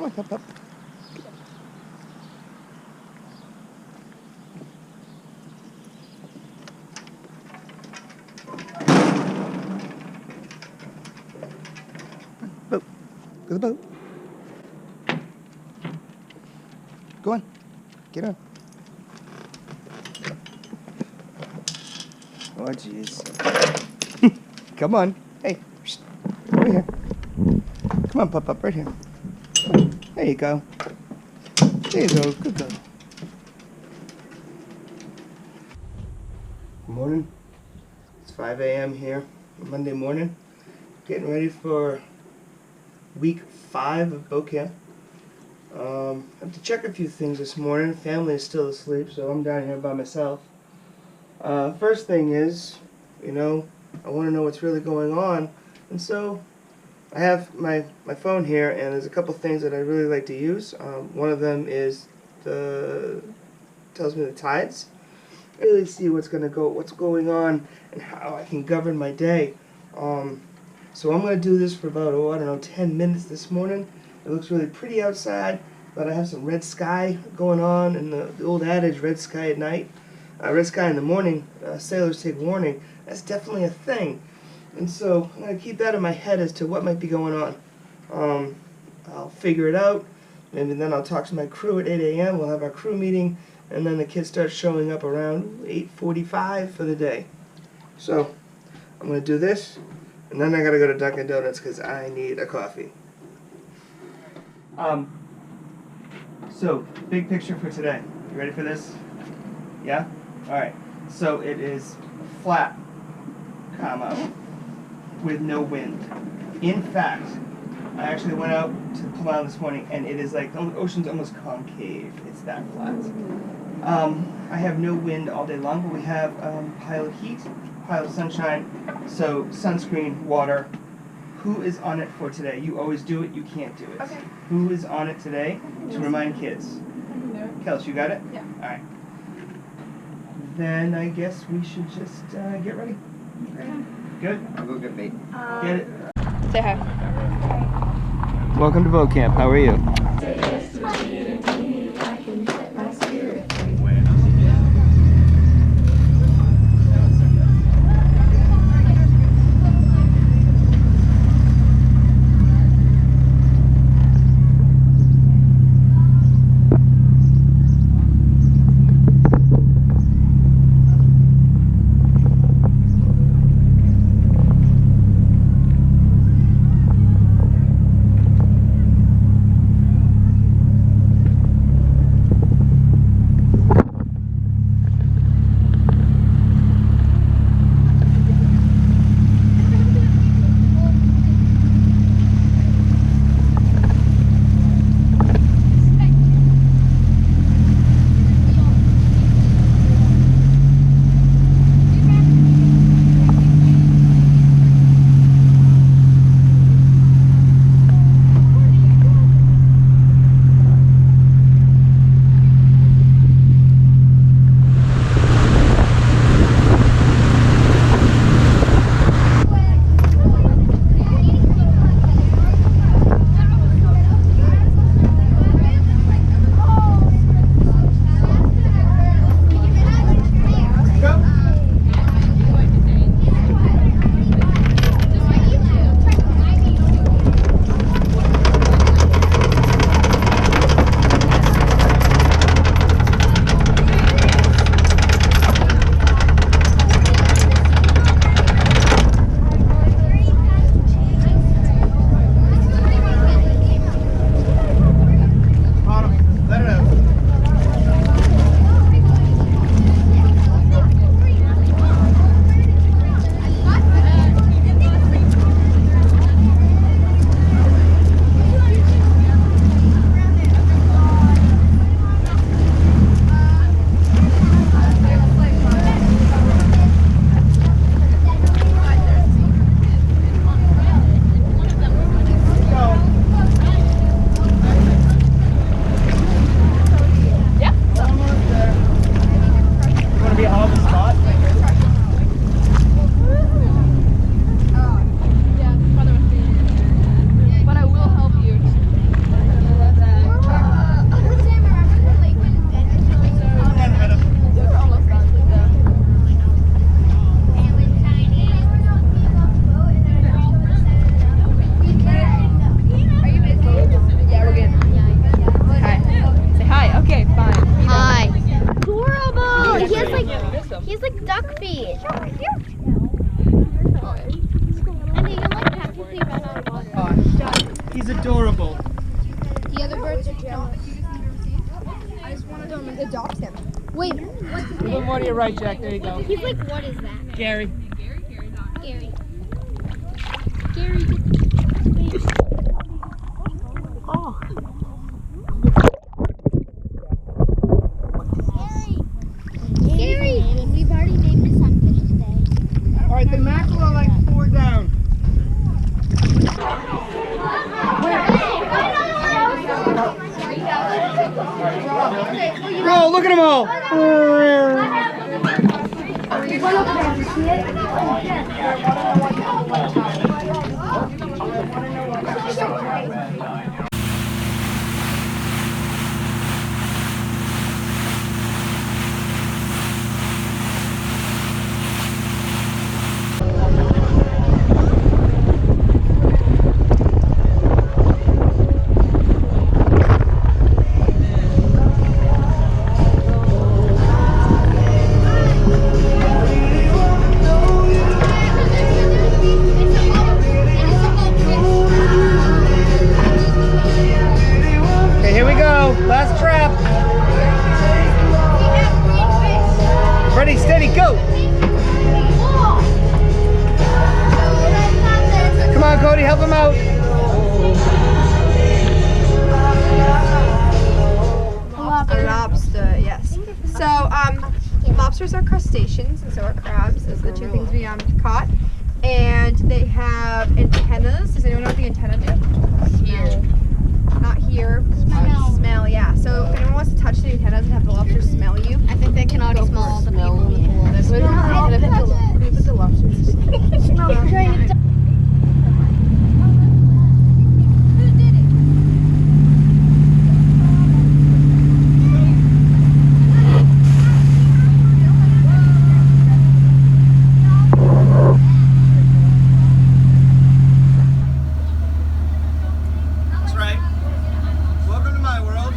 Come on, pup. Boat. Go to the boat. Go on. Get on. Oh, jeez. Come on. Hey, over here. Come on, pup, right here. There you go. There you go. Good girl. Good morning. It's 5 a.m. here, Monday morning. Getting ready for week 5 of boat camp. I have to check a few things this morning. Family is still asleep, so I'm down here by myself. First thing is, I want to know what's really going on, and so I have my phone here, and there's a couple things that I really like to use. One of them is tells me the tides. I really see what's going on, and how I can govern my day. So I'm going to do this for about 10 minutes this morning. It looks really pretty outside, but I have some red sky going on, and the old adage, red sky at night, red sky in the morning, sailors take warning. That's definitely a thing. And so I'm going to keep that in my head as to what might be going on. I'll figure it out. Maybe then I'll talk to my crew at 8 a.m. We'll have our crew meeting, and then the kids start showing up around 8:45 for the day. So I'm going to do this, and then I got to go to Dunkin' Donuts because I need a coffee. So big picture for today. You ready for this? Yeah? Alright. So it is flat, with no wind. In fact, I actually went out to the Palm this morning, and it is like the ocean's almost concave. It's that flat. I have no wind all day long, but we have pile of heat, pile of sunshine, so sunscreen, water. Who is on it for today? You always do it, you can't do it. Okay. Who is on it today to remind kids? I can do it. Kels, you got it? Yeah. Alright. Then I guess we should just get ready. Okay. Good? I'll go get bait. Get it? Say hi. Welcome to boat camp. How are you? He's like duck feet. And he can like practically run on water. He's adorable. The other birds are jealous. I just want to adopt him. Wait, what's his A little more to your right, Jack. There you go. He's like, what is that? Gary. Gary. Gary. Oh. Gary. And we've already named the sunfish today. All right, the mackerel are like 4 down. Oh, look at them all. Okay, here we go. Last trap. Ready, steady, go. Come on, Cody, help him out. A lobster, yes. So, lobsters are crustaceans, and so are crabs. Those are the two things we caught. And they have antennas. Does anyone know what the antenna do? Smell. Not here. Smell, yeah. So if anyone wants to touch the antennas and have the lobsters smell you, I think they can already smell all the people in the pool. Can we put the lobsters? That's right. Welcome to my world.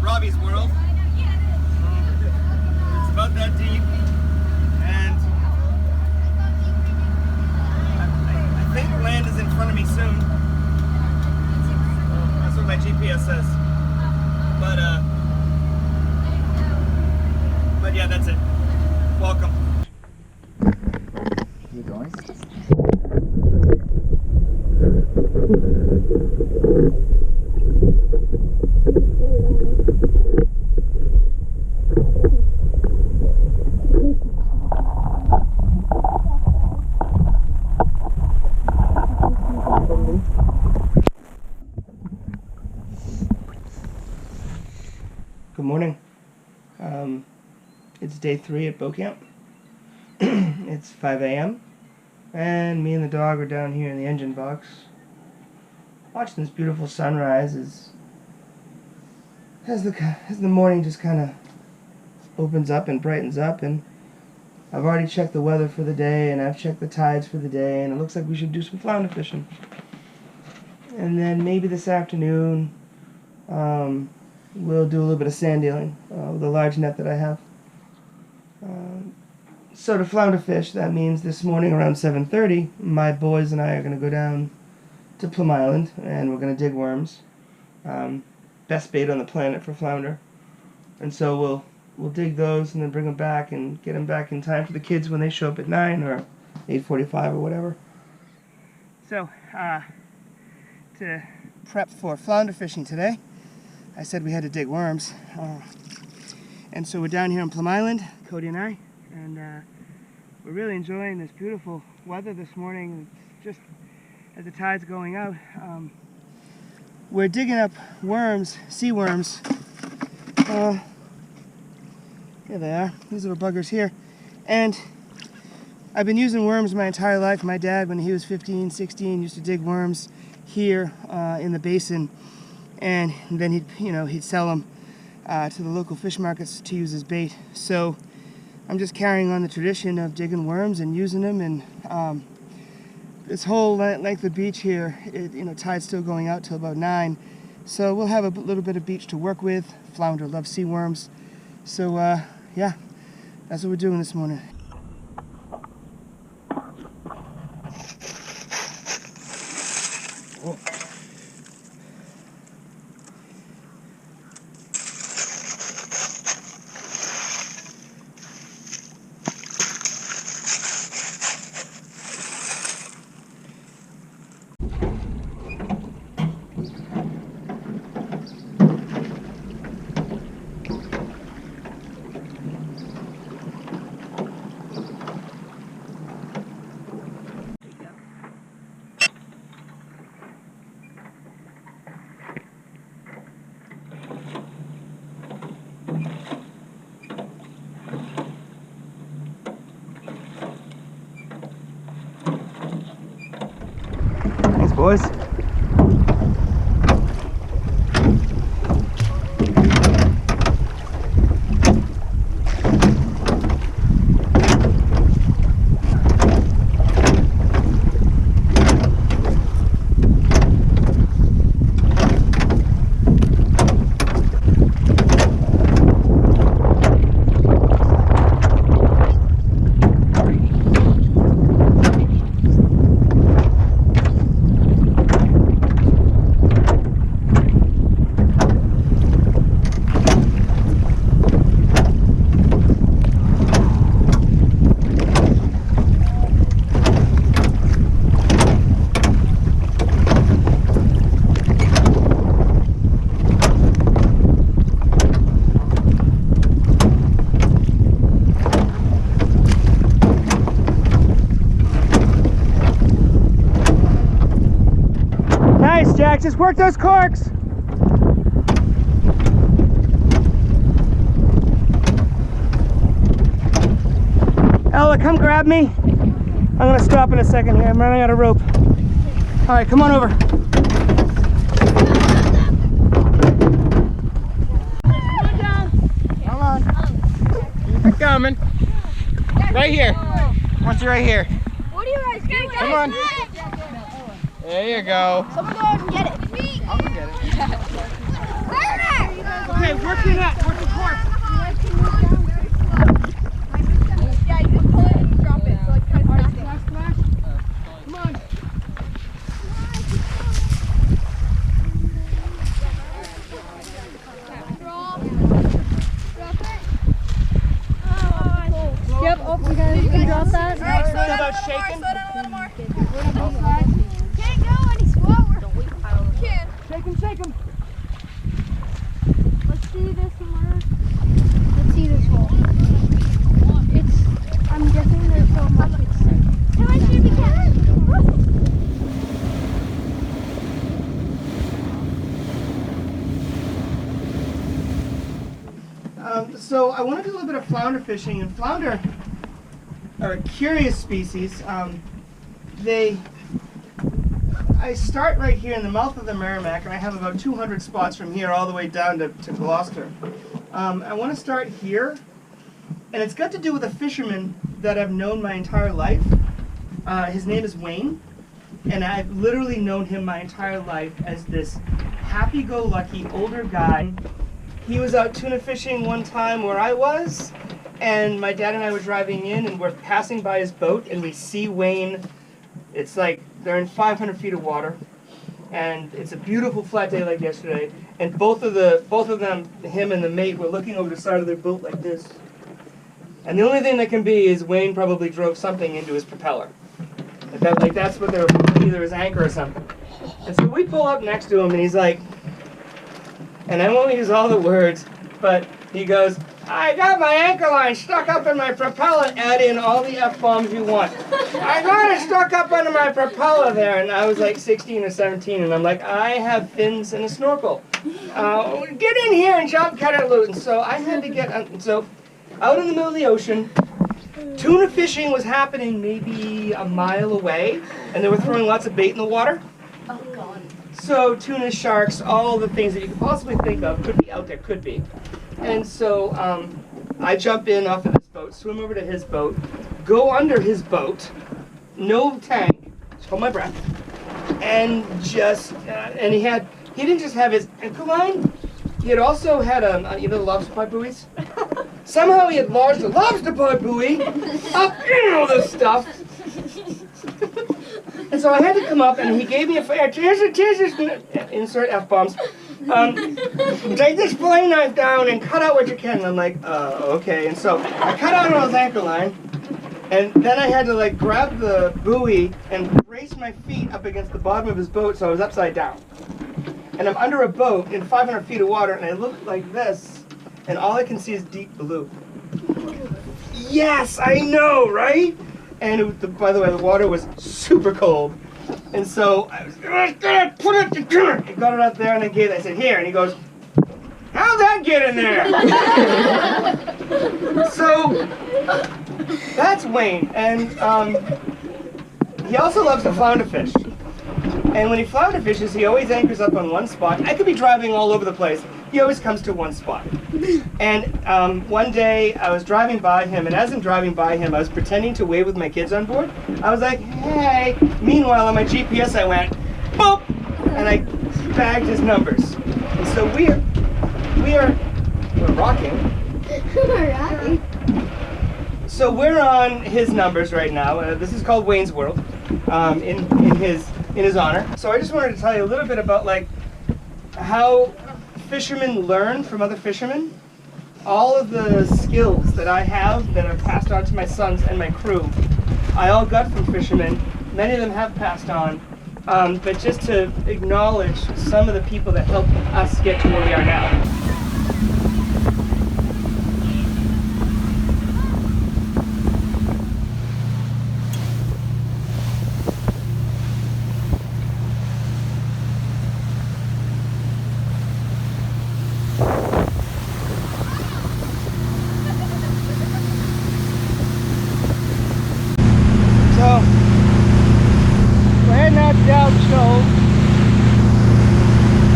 Robbie's world. It's about that deep. And I think land is in front of me soon. That's what my GPS says. But yeah, that's it. Welcome. You going? Good morning. It's day 3 at boat camp. It's 5 a.m. and me and the dog are down here in the engine box watching this beautiful sunrise as the morning just kind of opens up and brightens up. And I've already checked the weather for the day, and I've checked the tides for the day, and it looks like we should do some flounder fishing. And then maybe this afternoon we'll do a little bit of sand dealing with a large net that I have. So to flounder fish, that means this morning around 7:30, my boys and I are going to go down to Plum Island, and we're going to dig worms. Best bait on the planet for flounder. And so we'll dig those and then bring them back and get them back in time for the kids when they show up at 9 or 8:45 or whatever. So, to prep for flounder fishing today, I said we had to dig worms. And so we're down here on Plum Island, Cody and I, and we're really enjoying this beautiful weather this morning. It's just as the tide's going out. We're digging up worms, sea worms. Here they are. These little buggers here. And I've been using worms my entire life. My dad, when he was 15, 16, used to dig worms here in the basin, and then he'd sell them to the local fish markets to use as bait. So I'm just carrying on the tradition of digging worms and using them. And this whole length of beach here, tide's still going out till about 9, so we'll have a little bit of beach to work with. Flounder love sea worms, so yeah, That's what we're doing this morning. Whoa. Thanks, boys. Nice, Jack. Just work those corks. Ella, come grab me. I'm gonna stop in a second here. I'm running out of rope. All right, come on over. Come on. Keep it coming. Right here. Once you're right here. What are you guys doing? Come on. There you go. Someone go out and get it. Me. I'll go get it. Where? Okay, work your net. Work the cork. Yeah, you just pull it and drop it. So like kind of Splash, splash. Come on. Yep, oh, you guys drop that. Alright, slow About down a shaking? little more. Can't go any slower. Can. Shake him, shake him. Let's see this more. Let's see this hole. It's, I'm guessing there's so much. How much did we catch? So I want to do a little bit of flounder fishing, and flounder are a curious species. I start right here in the mouth of the Merrohawke, and I have about 200 spots from here all the way down to Gloucester. I want to start here, and it's got to do with a fisherman that I've known my entire life. His name is Wayne, and I've literally known him my entire life as this happy-go-lucky older guy. He was out tuna fishing one time where I was, and my dad and I were driving in, and we're passing by his boat, and we see Wayne. It's like they're in 500 feet of water, and it's a beautiful flat day like yesterday. And both of them, him and the mate, were looking over the side of their boat like this. And the only thing that can be is Wayne probably drove something into his propeller. That's what they're, either his anchor or something. And so we pull up next to him, and he's like, and I won't use all the words, but he goes, "I got my anchor line stuck up in my propeller." Add in all the F-bombs you want. "I got it stuck up under my propeller there." And I was like 16 or 17, and I'm like, "I have fins and a snorkel. Get in here and jump, cut it loose." And so I had to get, so out in the middle of the ocean, tuna fishing was happening maybe a mile away, and they were throwing lots of bait in the water. Oh, God. So tuna, sharks, all the things that you could possibly think of could be out there, could be. And so I jump in off of this boat, swim over to his boat, go under his boat, no tank, just hold my breath, and just, and he didn't just have his anchor line, he had also had, you know the lobster pot buoys? Somehow he had lodged a lobster pod buoy up in all this stuff. And so I had to come up, and he gave me insert F-bombs. Take this fillet knife down and cut out what you can. And I'm like, okay. And so I cut out all his anchor line, and then I had to like grab the buoy and brace my feet up against the bottom of his boat, so I was upside down. And I'm under a boat in 500 feet of water, and I look like this, and all I can see is deep blue. Yes, I know, right? And by the way, the water was super cold. And so I was gonna put it together. I got it up there and I gave it. I said, here. And he goes, how'd that get in there? So that's Wayne. And he also loves to flounder fish. And when he flounder fishes, he always anchors up on one spot. I could be driving all over the place. He always comes to one spot. And one day I was driving by him, and as I'm driving by him, I was pretending to wave with my kids on board. I was like, hey. Meanwhile, on my GPS, I went, boop, and I bagged his numbers. And so we're rocking. We're rocking. So we're on his numbers right now. This is called Wayne's World, in his honor. So I just wanted to tell you a little bit about like how fishermen learn from other fishermen. All of the skills that I have that are passed on to my sons and my crew, I all got from fishermen. Many of them have passed on, but just to acknowledge some of the people that helped us get to where we are now. Down the shoal,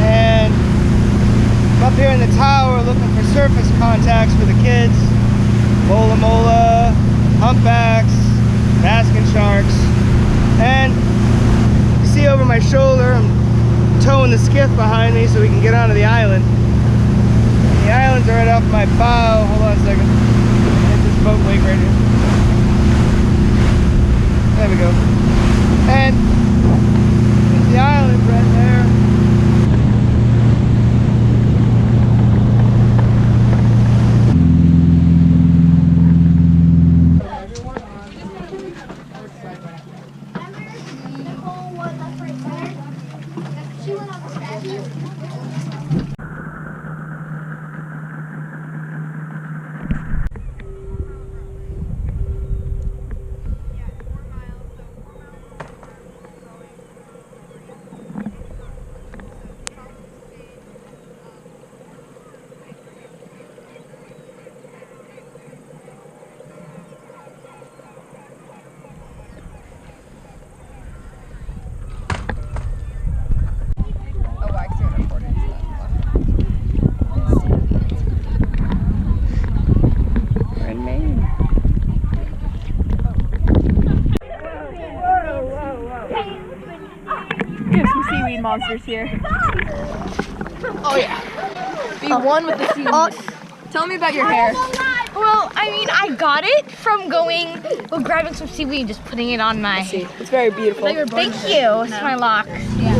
and I'm up here in the tower looking for surface contacts for the kids. Mola, humpbacks, basking sharks, and you see over my shoulder I'm towing the skiff behind me so we can get onto the island. And the island's right off my bow. Hold on a second. Hit this boat wake right here. There we go. And the island right there. Monsters here. Oh yeah. Be one with the seaweed. Tell me about your hair. Well, I mean, I got it from grabbing some seaweed and just putting it on my... I see. It's very beautiful. Thank you. It's my locks. Yeah.